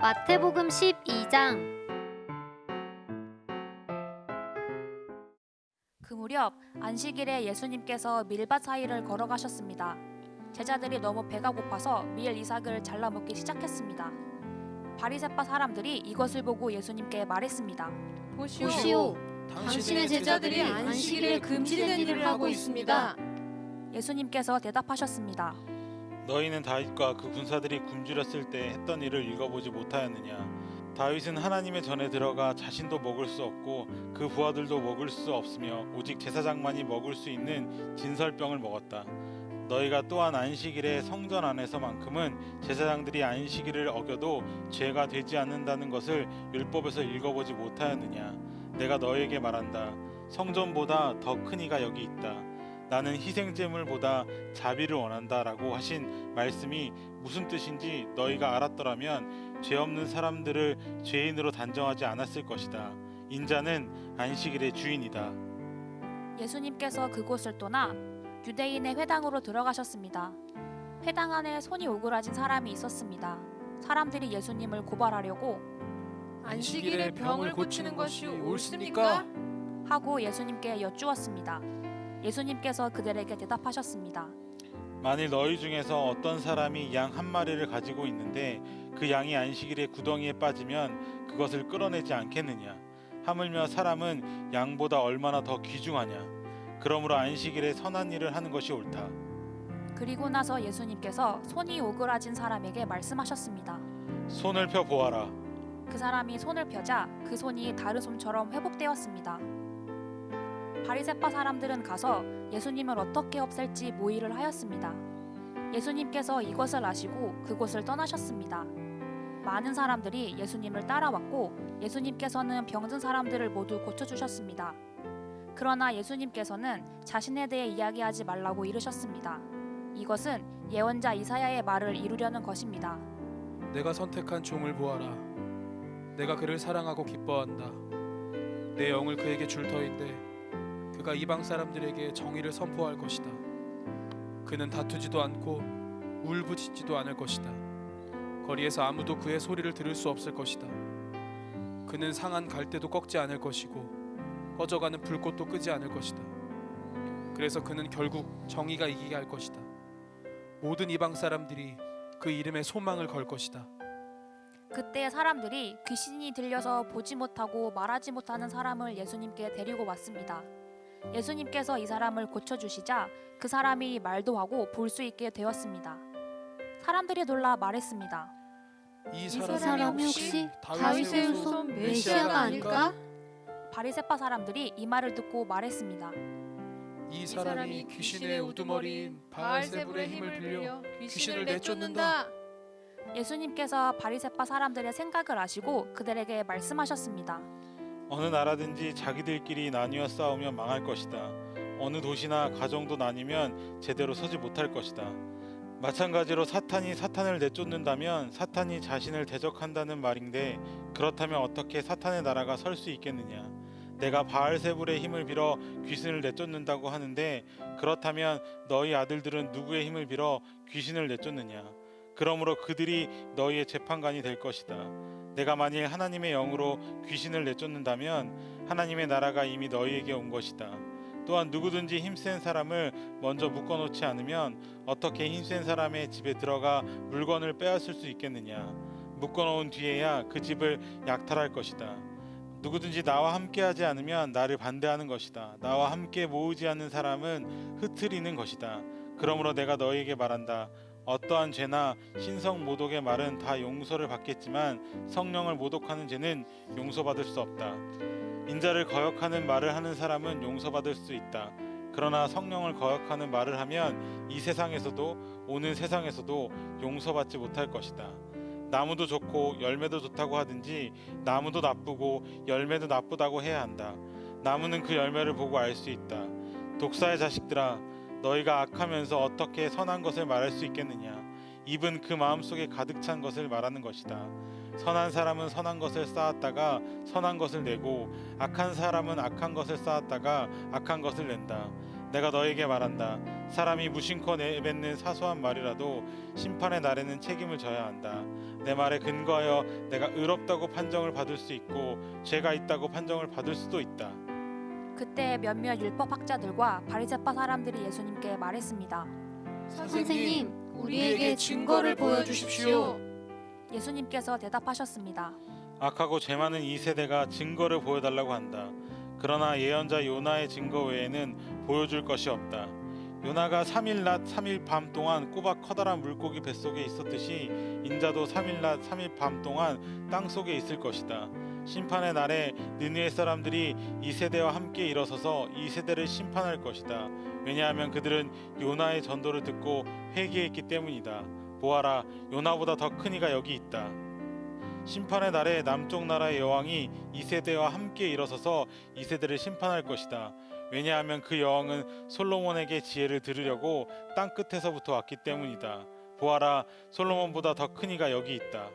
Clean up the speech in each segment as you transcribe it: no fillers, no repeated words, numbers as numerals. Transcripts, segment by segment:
마태복음 12장. 그 무렵 안식일에 예수님께서 밀밭 사이를 걸어가셨습니다. 제자들이 너무 배가 고파서 밀 이삭을 잘라 먹기 시작했습니다. 바리새파 사람들이 이것을 보고 예수님께 말했습니다. 보시오, 당신의 제자들이 안식일에 금지된 일을 하고 있습니다. 예수님께서 대답하셨습니다. 너희는 다윗과 그 군사들이 굶주렸을 때 했던 일을 읽어보지 못하였느냐? 다윗은 하나님의 전에 들어가 자신도 먹을 수 없고 그 부하들도 먹을 수 없으며 오직 제사장만이 먹을 수 있는 진설병을 먹었다. 너희가 또한 안식일에 성전 안에서만큼은 제사장들이 안식일을 어겨도 죄가 되지 않는다는 것을 율법에서 읽어보지 못하였느냐? 내가 너희에게 말한다. 성전보다 더 큰 이가 여기 있다. 나는 희생제물보다 자비를 원한다 라고 하신 말씀이 무슨 뜻인지 너희가 알았더라면 죄 없는 사람들을 죄인으로 단정하지 않았을 것이다. 인자는 안식일의 주인이다. 예수님께서 그곳을 떠나 유대인의 회당으로 들어가셨습니다. 회당 안에 손이 오그라진 사람이 있었습니다. 사람들이 예수님을 고발하려고 안식일에 병을 고치는 것이 옳습니까? 하고 예수님께 여쭈었습니다. 예수님께서 그들에게 대답하셨습니다. 만일 너희 중에서 어떤 사람이 양 한 마리를 가지고 있는데 그 양이 안식일에 구덩이에 빠지면 그것을 끌어내지 않겠느냐? 하물며 사람은 양보다 얼마나 더 귀중하냐? 그러므로 안식일에 선한 일을 하는 것이 옳다. 그리고 나서 예수님께서 손이 오그라진 사람에게 말씀하셨습니다. 손을 펴 보아라. 그 사람이 손을 펴자 그 손이 다른 손처럼 회복되었습니다. 바리새파 사람들은 가서 예수님을 어떻게 없앨지 모의를 하였습니다. 예수님께서 이것을 아시고 그곳을 떠나셨습니다. 많은 사람들이 예수님을 따라왔고 예수님께서는 병든 사람들을 모두 고쳐주셨습니다. 그러나 예수님께서는 자신에 대해 이야기하지 말라고 이르셨습니다. 이것은 예언자 이사야의 말을 이루려는 것입니다. 내가 선택한 종을 보아라. 내가 그를 사랑하고 기뻐한다. 내 영을 그에게 줄 터인데 그가 이방 사람들에게 정의를 선포할 것이다. 그는 다투지도 않고 울부짖지도 않을 것이다. 거리에서 아무도 그의 소리를 들을 수 없을 것이다. 그는 상한 갈대도 꺾지 않을 것이고 꺼져가는 불꽃도 끄지 않을 것이다. 그래서 그는 결국 정의가 이기게 할 것이다. 모든 이방 사람들이 그 이름에 소망을 걸 것이다. 그때 사람들이 귀신이 들려서 보지 못하고 말하지 못하는 사람을 예수님께 데리고 왔습니다. 예수님께서 이 사람을 고쳐주시자 그 사람이 말도 하고 볼 수 있게 되었습니다. 사람들이 놀라 말했습니다. 이 사람이 혹시 다윗의 후손 메시아가 아닐까? 바리새파 사람들이 이 말을 듣고 말했습니다. 이 사람이 귀신의 우두머리인 바알세불의 힘을 빌려 귀신을 내쫓는다. 예수님께서 바리새파 사람들의 생각을 아시고 그들에게 말씀하셨습니다. 어느 나라든지 자기들끼리 나뉘어 싸우면 망할 것이다. 어느 도시나 가정도 나뉘면 제대로 서지 못할 것이다. 마찬가지로 사탄이 사탄을 내쫓는다면 사탄이 자신을 대적한다는 말인데 그렇다면 어떻게 사탄의 나라가 설 수 있겠느냐? 내가 바알세불의 힘을 빌어 귀신을 내쫓는다고 하는데 그렇다면 너희 아들들은 누구의 힘을 빌어 귀신을 내쫓느냐? 그러므로 그들이 너희의 재판관이 될 것이다. 내가 만일 하나님의 영으로 귀신을 내쫓는다면 하나님의 나라가 이미 너희에게 온 것이다. 또한 누구든지 힘센 사람을 먼저 묶어놓지 않으면 어떻게 힘센 사람의 집에 들어가 물건을 빼앗을 수 있겠느냐? 묶어놓은 뒤에야 그 집을 약탈할 것이다. 누구든지 나와 함께하지 않으면 나를 반대하는 것이다. 나와 함께 모으지 않는 사람은 흩트리는 것이다. 그러므로 내가 너희에게 말한다. 어떠한 죄나 신성 모독의 말은 다 용서를 받겠지만 성령을 모독하는 죄는 용서받을 수 없다. 인자를 거역하는 말을 하는 사람은 용서받을 수 있다. 그러나 성령을 거역하는 말을 하면 이 세상에서도 오는 세상에서도 용서받지 못할 것이다. 나무도 좋고 열매도 좋다고 하든지 나무도 나쁘고 열매도 나쁘다고 해야 한다. 나무는 그 열매를 보고 알 수 있다. 독사의 자식들아, 너희가 악하면서 어떻게 선한 것을 말할 수 있겠느냐? 입은 그 마음속에 가득 찬 것을 말하는 것이다. 선한 사람은 선한 것을 쌓았다가 선한 것을 내고 악한 사람은 악한 것을 쌓았다가 악한 것을 낸다. 내가 너에게 말한다. 사람이 무심코 내뱉는 사소한 말이라도 심판의 날에는 책임을 져야 한다. 내 말에 근거하여 내가 의롭다고 판정을 받을 수 있고 죄가 있다고 판정을 받을 수도 있다. 그때 몇몇 율법학자들과 바리새파 사람들이 예수님께 말했습니다. 선생님, 우리에게 증거를 보여주십시오. 예수님께서 대답하셨습니다. 악하고 죄 많은 이 세대가 증거를 보여달라고 한다. 그러나 예언자 요나의 증거 외에는 보여줄 것이 없다. 요나가 3일 낮 3일 밤 동안 꼬박 커다란 물고기 뱃속에 있었듯이 인자도 3일 낮 3일 밤 동안 땅 속에 있을 것이다. 심판의 날에 느느웨 사람들이 이 세대와 함께 일어서서 이 세대를 심판할 것이다. 왜냐하면 그들은 요나의 전도를 듣고 회개했기 때문이다. 보아라, 요나보다 더 큰 이가 여기 있다. 심판의 날에 남쪽 나라의 여왕이 이 세대와 함께 일어서서 이 세대를 심판할 것이다. 왜냐하면 그 여왕은 솔로몬에게 지혜를 들으려고 땅 끝에서부터 왔기 때문이다. 보아라, 솔로몬보다 더 큰 이가 여기 있다.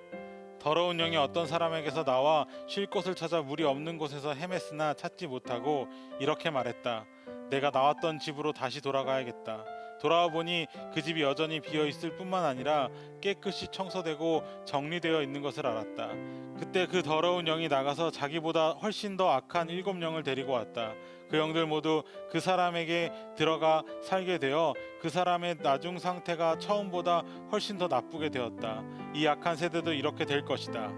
더러운 영이 어떤 사람에게서 나와 쉴 곳을 찾아 물이 없는 곳에서 헤맸으나 찾지 못하고 이렇게 말했다. 내가 나왔던 집으로 다시 돌아가야겠다. 돌아와 보니 그 집이 여전히 비어 있을 뿐만 아니라 깨끗이 청소되고 정리되어 있는 것을 알았다. 그때 그 더러운 영이 나가서 자기보다 훨씬 더 악한 7영을 데리고 왔다. 그 영들 모두 그 사람에게 들어가 살게 되어 그 사람의 나중 상태가 처음보다 훨씬 더 나쁘게 되었다. 이 악한 세대도 이렇게 될 것이다.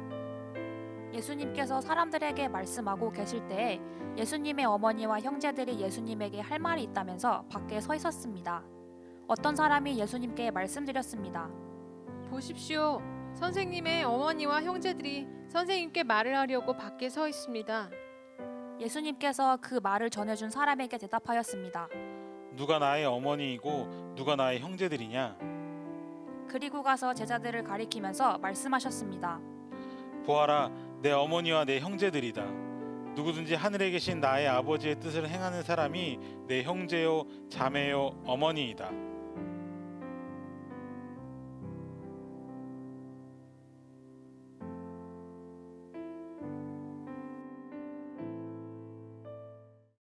예수님께서 사람들에게 말씀하고 계실 때에 예수님의 어머니와 형제들이 예수님에게 할 말이 있다면서 밖에 서 있었습니다. 어떤 사람이 예수님께 말씀드렸습니다. 보십시오. 선생님의 어머니와 형제들이 선생님께 말을 하려고 밖에 서 있습니다. 예수님께서 그 말을 전해준 사람에게 대답하였습니다. 누가 나의 어머니이고 누가 나의 형제들이냐? 그리고 가서 제자들을 가리키면서 말씀하셨습니다. 보아라, 내 어머니와 내 형제들이다. 누구든지 하늘에 계신 나의 아버지의 뜻을 행하는 사람이 내 형제요 자매요 어머니이다.